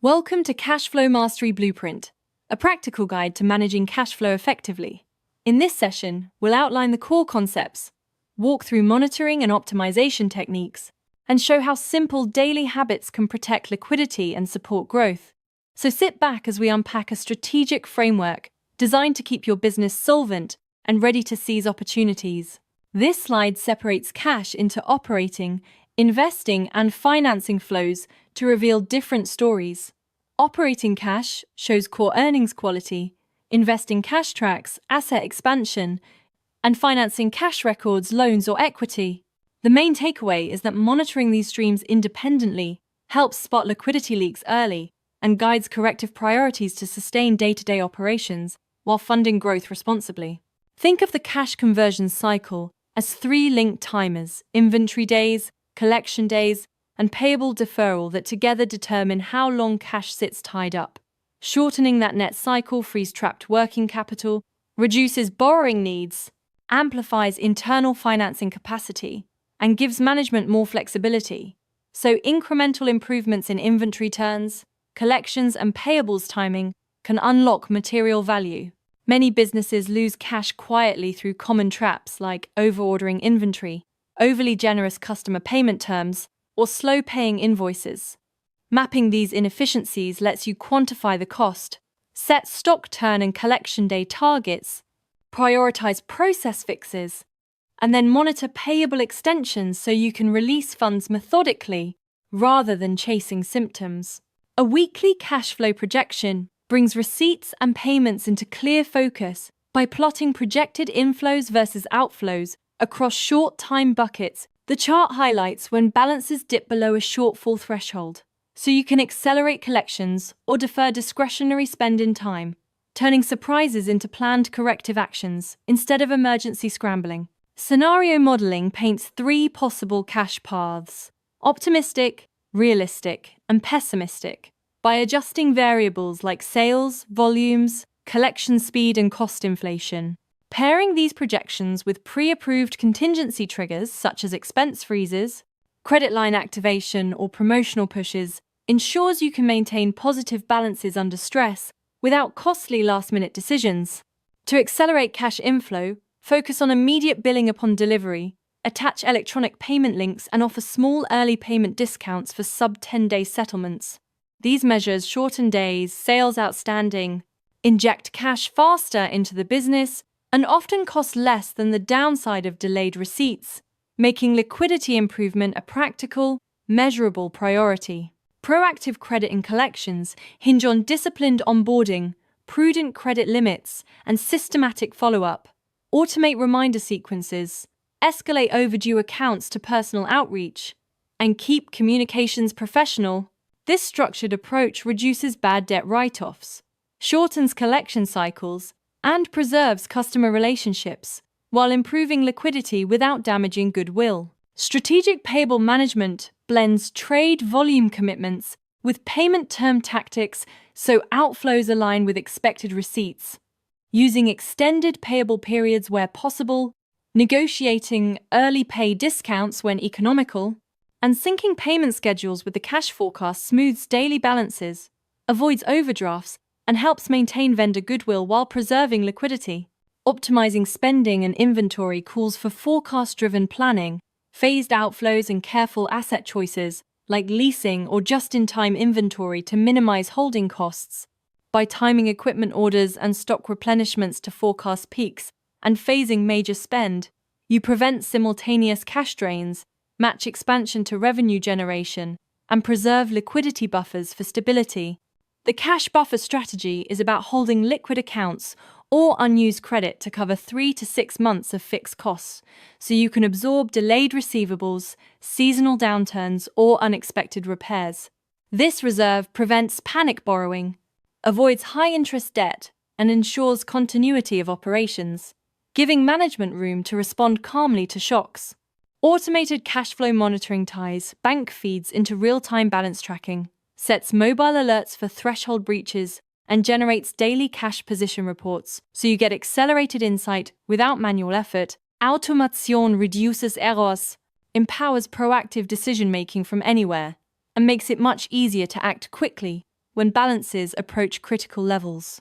Welcome to Cashflow Mastery Blueprint, a practical guide to managing cash flow effectively. In this session, we'll outline the core concepts, walk through monitoring and optimization techniques, and show how simple daily habits can protect liquidity and support growth. So sit back as we unpack a strategic framework designed to keep your business solvent and ready to seize opportunities. This slide separates cash into operating, investing, and financing flows to reveal different stories. Operating cash shows core earnings quality, investing cash tracks asset expansion, and financing cash records loans or equity. The main takeaway is that monitoring these streams independently helps spot liquidity leaks early and guides corrective priorities to sustain day-to-day operations while funding growth responsibly. Think of the cash conversion cycle as three linked timers: inventory days, collection days, and payable deferral that together determine how long cash sits tied up. Shortening that net cycle frees trapped working capital, reduces borrowing needs, amplifies internal financing capacity, and gives management more flexibility. So incremental improvements in inventory turns, collections, and payables timing can unlock material value. Many businesses lose cash quietly through common traps like overordering inventory, overly generous customer payment terms, or slow-paying invoices. Mapping these inefficiencies lets you quantify the cost, set stock turn and collection day targets, prioritize process fixes, and then monitor payable extensions so you can release funds methodically rather than chasing symptoms. A weekly cash flow projection brings receipts and payments into clear focus by plotting projected inflows versus outflows across short time buckets. The chart highlights when balances dip below a shortfall threshold, so you can accelerate collections or defer discretionary spend in time, turning surprises into planned corrective actions instead of emergency scrambling. Scenario modeling paints three possible cash paths: optimistic, realistic, and pessimistic. By adjusting variables like sales, volumes, collection speed, and cost inflation. Pairing these projections with pre-approved contingency triggers such as expense freezes, credit line activation, or promotional pushes ensures you can maintain positive balances under stress without costly last-minute decisions. To accelerate cash inflow, focus on immediate billing upon delivery, attach electronic payment links, and offer small early payment discounts for sub-10-day settlements. These measures shorten days, sales outstanding, inject cash faster into the business, and often cost less than the downside of delayed receipts, making liquidity improvement a practical, measurable priority. Proactive credit and collections hinge on disciplined onboarding, prudent credit limits, and systematic follow-up. Automate reminder sequences, escalate overdue accounts to personal outreach, and keep communications professional. This structured approach reduces bad debt write-offs, shortens collection cycles, and preserves customer relationships, while improving liquidity without damaging goodwill. Strategic payable management blends trade volume commitments with payment term tactics so outflows align with expected receipts. Using extended payable periods where possible, negotiating early pay discounts when economical, and syncing payment schedules with the cash forecast smooths daily balances, avoids overdrafts, and helps maintain vendor goodwill while preserving liquidity. Optimizing spending and inventory calls for forecast-driven planning, phased outflows, and careful asset choices, like leasing or just-in-time inventory to minimize holding costs. By timing equipment orders and stock replenishments to forecast peaks and phasing major spend, you prevent simultaneous cash drains, match expansion to revenue generation, and preserve liquidity buffers for stability. The cash buffer strategy is about holding liquid accounts or unused credit to cover 3 to 6 months of fixed costs, so you can absorb delayed receivables, seasonal downturns, or unexpected repairs. This reserve prevents panic borrowing, avoids high-interest debt, and ensures continuity of operations, giving management room to respond calmly to shocks. Automated cash flow monitoring ties bank feeds into real-time balance tracking, sets mobile alerts for threshold breaches, and generates daily cash position reports, so you get accelerated insight without manual effort. Automation reduces errors, empowers proactive decision-making from anywhere, and makes it much easier to act quickly when balances approach critical levels.